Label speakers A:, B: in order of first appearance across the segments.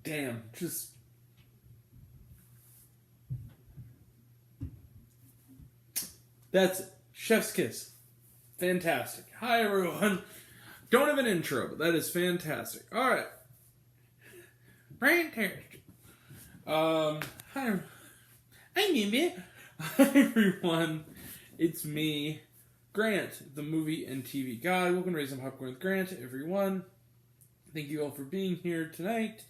A: damn, just... That's it. Chef's kiss. Fantastic. Hi, everyone. Don't have an intro, but that is fantastic. All right. Fantastic. Hi. I'm Mimi. Hi, everyone. It's me, Grant, the movie and TV guy. Welcome to Raise Some Popcorn with Grant, everyone. Thank you all for being here tonight.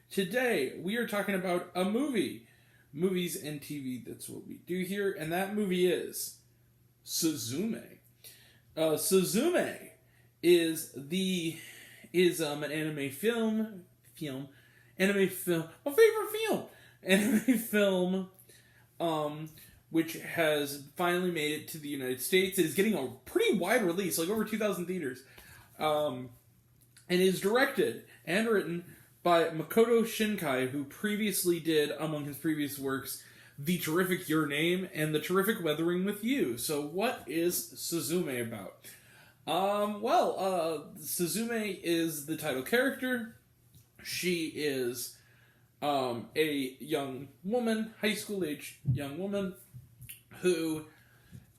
A: Today, we are talking about a movie. Movies and TV, that's what we do here. And that movie is Suzume. Suzume is an anime film, my favorite film, which has finally made it to the United States. It is getting a pretty wide release, like over 2,000 theaters, and is directed and written by Makoto Shinkai, who previously did, among his previous works, the terrific Your Name and the terrific Weathering with You. So what is Suzume about? Suzume is the title character. She is a young woman, high school age young woman, who,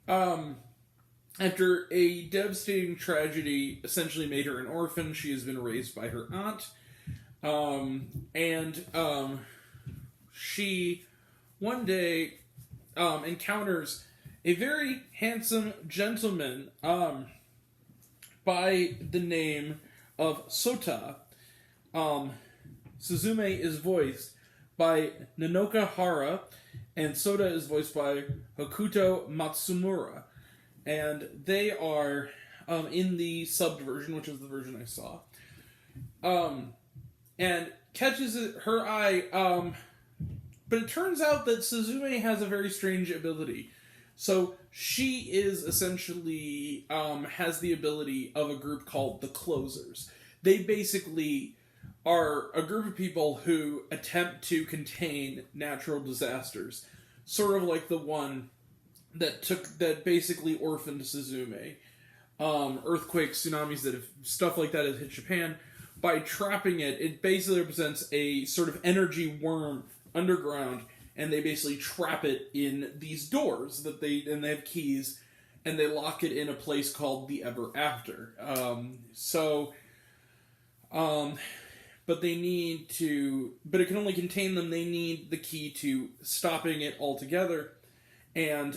A: after a devastating tragedy, essentially made her an orphan. She has been raised by her aunt. She one day encounters a very handsome gentleman by the name of Sota. Suzume is voiced by Nanoka Hara, and Sota is voiced by Hokuto Matsumura. And they are in the subbed version, which is the version I saw. And catches her eye, but it turns out that Suzume has a very strange ability. So she is essentially, has the ability of a group called the Closers. They basically are a group of people who attempt to contain natural disasters. Sort of like the one that basically orphaned Suzume. Earthquakes, tsunamis, stuff like that has hit Japan. By trapping it, it basically represents a sort of energy worm underground, and they basically trap it in these doors that they have keys, and they lock it in a place called the Ever After. But they need to, but it can only contain them. They need the key to stopping it altogether, and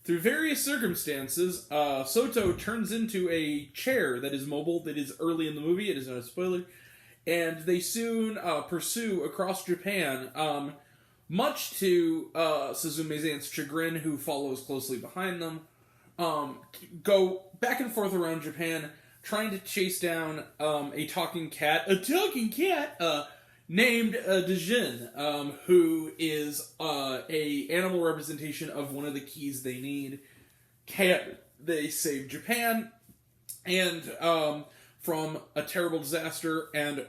A: through various circumstances, Soto turns into a chair that is mobile, that is early in the movie, it is not a spoiler, and they soon pursue across Japan, much to Suzume's aunt's chagrin, who follows closely behind them, go back and forth around Japan, trying to chase down a talking cat named Dejin, who is a animal representation of one of the keys they need. They save Japan and from a terrible disaster, and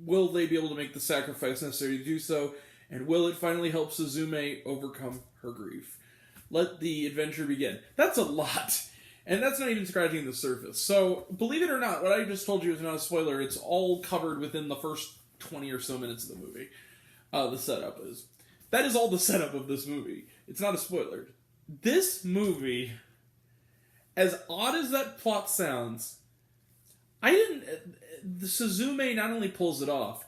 A: will they be able to make the sacrifice necessary to do so? And will it finally help Suzume overcome her grief? Let the adventure begin. That's a lot. And that's not even scratching the surface. So, believe it or not, what I just told you is not a spoiler. It's all covered within the first 20 or so minutes of the movie. The setup is. That is all the setup of this movie. It's not a spoiler. This movie, as odd as that plot sounds, the Suzume not only pulls it off,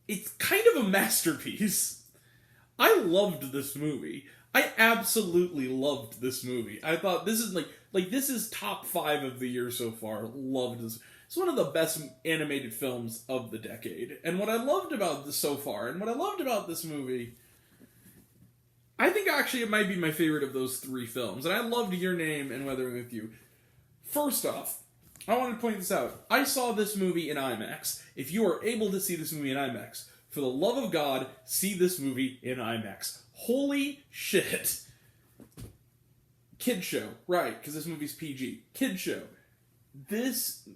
A: it's kind of a masterpiece. I loved this movie. I absolutely loved this movie. I thought this is this is top 5 of the year so far. Loved this. It's one of the best animated films of the decade. And what I loved about this so far, and what I loved about this movie, I think actually it might be my favorite of those 3 films. And I loved Your Name and Weathering with You. First off, I want to point this out. I saw this movie in IMAX. If you are able to see this movie in IMAX, for the love of God, see this movie in IMAX. Holy shit. Kid show. Right, because this movie's PG. Kid show. This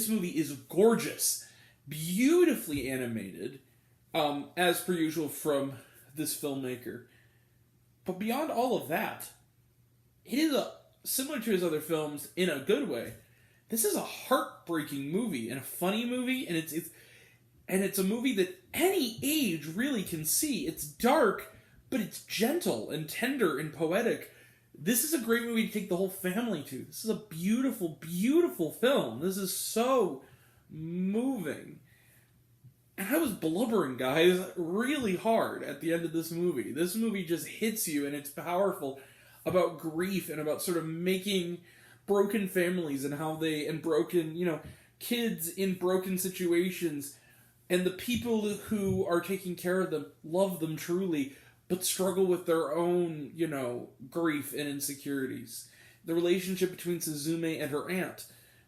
A: movie is gorgeous. Beautifully animated. As per usual from this filmmaker. But beyond all of that, it is similar to his other films in a good way. This is a heartbreaking movie and a funny movie, and And it's a movie that any age really can see. It's dark, but it's gentle and tender and poetic. This is a great movie to take the whole family to. This is a beautiful, beautiful film. This is so moving. And I was blubbering, guys, really hard at the end of this movie. This movie just hits you, and it's powerful about grief and about sort of making broken families and how they, and broken, kids in broken situations, and the people who are taking care of them love them truly, but struggle with their own, grief and insecurities. The relationship between Suzume and her aunt.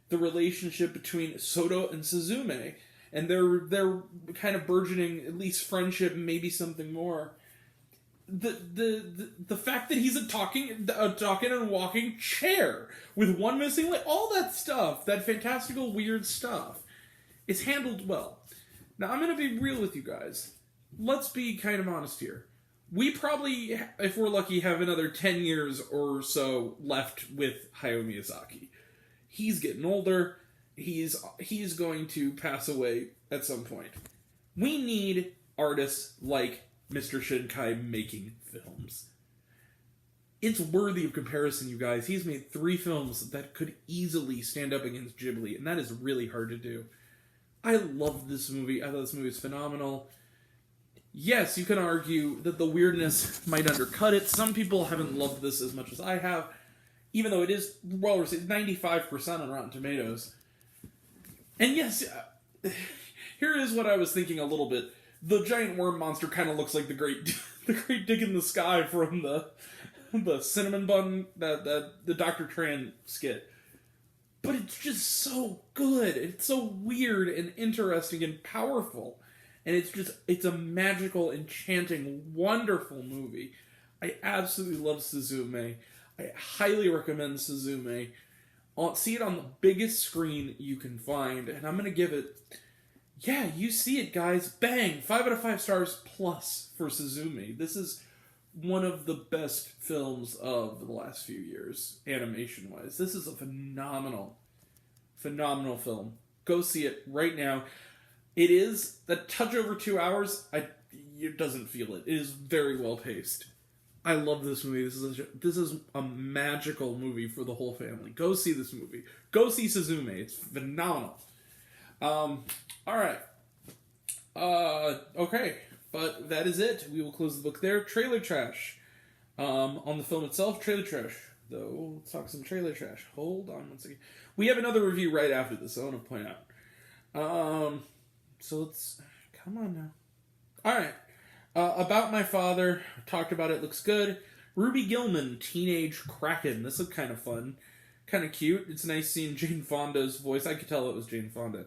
A: The relationship between Soto and Suzume. And their kind of burgeoning, at least friendship, maybe something more. The fact that he's a talking and walking chair with one missing leg, all that stuff, that fantastical, weird stuff, is handled well. Now, I'm going to be real with you guys. Let's be kind of honest here. We probably, if we're lucky, have another 10 years or so left with Hayao Miyazaki. He's getting older. He's going to pass away at some point. We need artists like Mr. Shinkai making films. It's worthy of comparison, you guys. He's made 3 films that could easily stand up against Ghibli, and that is really hard to do. I love this movie. I thought this movie was phenomenal. Yes, you can argue that the weirdness might undercut it. Some people haven't loved this as much as I have, even though it is well received, 95% on Rotten Tomatoes. And yes, here is what I was thinking a little bit. The giant worm monster kind of looks like the great dick in the sky from the cinnamon bun, the Dr. Tran skit. But it's just so good. It's so weird and interesting and powerful. And it's a magical, enchanting, wonderful movie. I absolutely love Suzume. I highly recommend Suzume. See it on the biggest screen you can find. And I'm going to give it, yeah, you see it, guys. Bang! 5 out of 5 stars plus for Suzume. This is one of the best films of the last few years, animation-wise. This is a phenomenal, phenomenal film. Go see it right now. It is a touch over 2 hours. It doesn't feel it. It is very well paced. I love this movie. This is a magical movie for the whole family. Go see this movie. Go see Suzume. It's phenomenal. All right. Okay. But that is it. We will close the book there. Trailer trash. On the film itself, trailer trash. Though, let's talk some trailer trash. Hold on one second. We have another review right after this, I want to point out. So let's... Come on now. Alright. About My Father. Talked about it. Looks good. Ruby Gillman, Teenage Kraken. This looked kind of fun. Kind of cute. It's nice seeing Jane Fonda's voice. I could tell it was Jane Fonda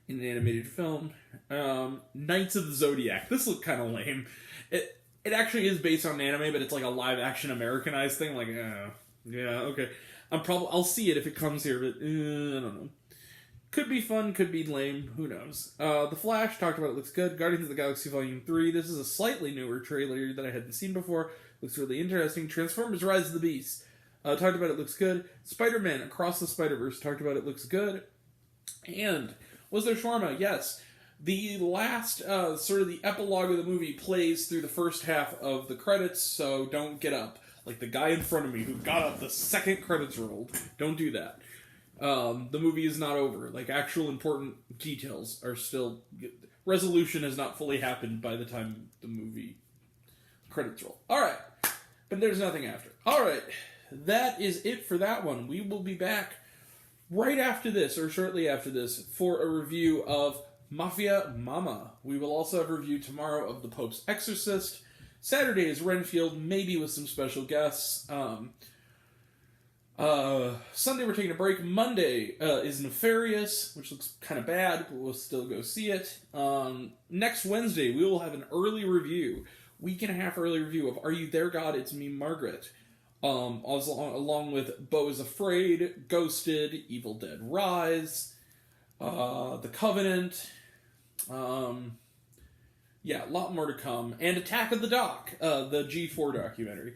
A: in an animated film. Knights of the Zodiac. This looked kind of lame. It actually is based on an anime, but it's like a live-action Americanized thing. Like, yeah, okay. I'll see it if it comes here, but I don't know. Could be fun, could be lame, who knows. The Flash, talked about it, looks good. Guardians of the Galaxy Volume 3, this is a slightly newer trailer that I hadn't seen before. Looks really interesting. Transformers Rise of the Beast, talked about it, looks good. Spider-Man Across the Spider-Verse, talked about it, looks good. And, was there shawarma? Yes. The last, sort of the epilogue of the movie plays through the first half of the credits, so don't get up. Like the guy in front of me who got up the second credits rolled. Don't do that. The movie is not over. Like, actual important details are still... Resolution has not fully happened by the time the movie credits roll. Alright. But there's nothing after. Alright. That is it for that one. We will be back right after this, or shortly after this, for a review of Mafia Mama. We will also have a review tomorrow of The Pope's Exorcist. Saturday is Renfield, maybe with some special guests. Sunday we're taking a break. Monday is Nefarious, which looks kind of bad, but we'll still go see it. Next Wednesday we will have an early review, week and a half early review of Are You There, God? It's Me, Margaret. Along with Beau is Afraid, Ghosted, Evil Dead Rise, The Covenant. Yeah, a lot more to come. And Attack of the Doc, the G4 documentary.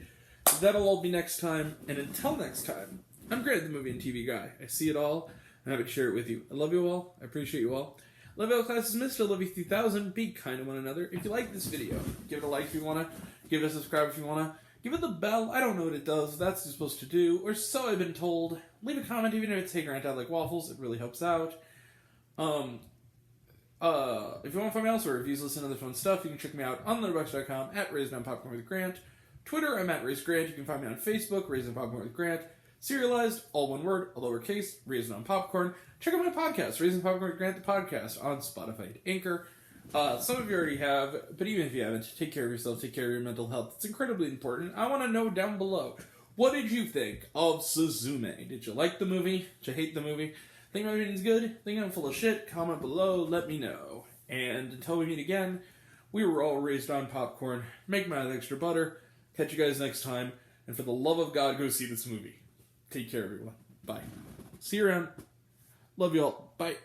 A: That'll all be next time, and until next time, I'm Grant, the movie and TV guy. I see it all, and I have to share it with you. I love you all, I appreciate you all. Love all classes missed. I love you 3000. Be kind to one another. If you like this video, give it a like if you want to. Give it a subscribe if you want to. Give it the bell. I don't know what it does. That's what you're supposed to do. Or so I've been told. Leave a comment even if it's hey Grant out like waffles. It really helps out. If you want to find me elsewhere, reviews, listen to other fun stuff, you can check me out on letterboxd.com at Raised on Popcorn with Grant. Twitter, I'm at Raised Grant. You can find me on Facebook, Raised on Popcorn with Grant. Serialized, all one word, a lowercase, Raised on Popcorn. Check out my podcast, Raised on Popcorn with Grant, the podcast, on Spotify and Anchor. Some of you already have, but even if you haven't, take care of yourself, take care of your mental health. It's incredibly important. I want to know down below, what did you think of Suzume? Did you like the movie? Did you hate the movie? Think my opinion's good? Think I'm full of shit? Comment below, let me know. And until we meet again, we were all raised on popcorn. Make mine with extra butter. Catch you guys next time. And for the love of God, go see this movie. Take care, everyone. Bye. See you around. Love you all. Bye.